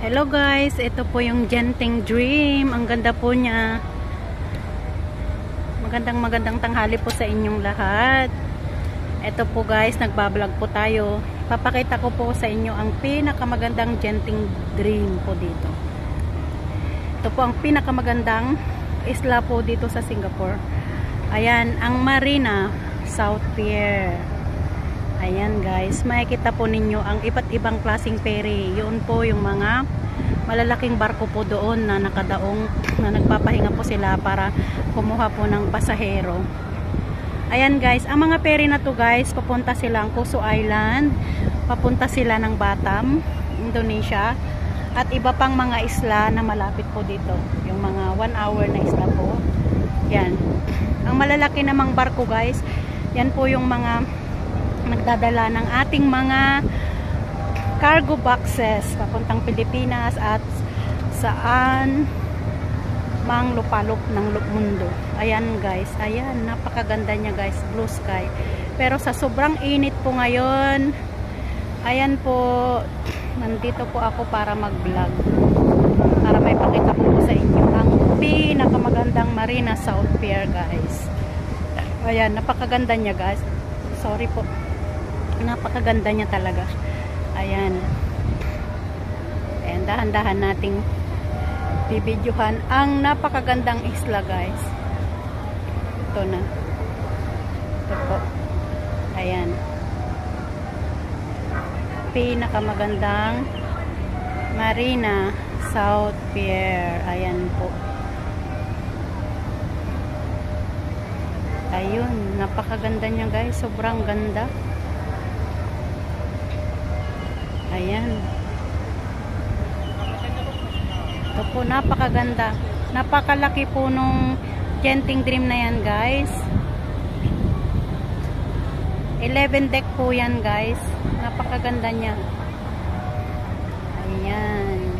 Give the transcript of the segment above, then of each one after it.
Hello guys, ito po yung Genting Dream. Ang ganda po niya. Magandang tanghali po sa inyong lahat. Ito po guys, nagbablog po tayo. Papakita ko po sa inyo ang pinakamagandang Genting Dream po dito. Ito po ang pinakamagandang isla po dito sa Singapore. Ayan, ang Marina South Pier. Ayan guys, makikita po ninyo ang iba't ibang klaseng ferry. Yun po yung mga malalaking barko po doon na nakadaong, na nagpapahinga po sila para kumuha po ng pasahero. Ayan guys, ang mga ferry na to guys, papunta sila ang Kusu Island, papunta sila ng Batam, Indonesia, at iba pang mga isla na malapit po dito. Yung mga 1 hour na isla po. Yan. Ang malalaki namang barko guys, yan po yung mga nagdadala ng ating mga cargo boxes papuntang Pilipinas at saan mang lupalop ng mundo. Ayan guys, ayan, napakaganda niya guys, blue sky. Pero sa sobrang init po ngayon, ayan po, nandito po ako para mag-vlog, para may pakita po sa inyo ang pinakamagandang Marina South Pier guys. Ayan, napakaganda niya guys. Sorry po, napakaganda niya talaga. Ayan. Ayan, dahan-dahan nating bibidyohan ang napakagandang isla guys. Ito na. Ito po. Ayan. Pinakamagandang Marina South Pier. Ayan po. Ayun, napakaganda niya guys, sobrang ganda. Ayan. Ito po, napakaganda. Napakalaki po nung Genting Dream na yan guys. 11 deck po yan guys. Napakaganda niya. Ayan.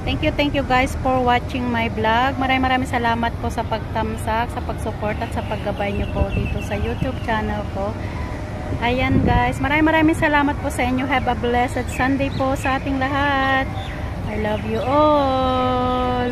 Thank you guys for watching my vlog. Maraming salamat po sa pagtamsak, sa pagsupport at sa paggabay nyo po dito sa YouTube channel ko. Ayan guys, maraming salamat po sa inyo. Have a blessed Sunday po sa ating lahat. I love you all.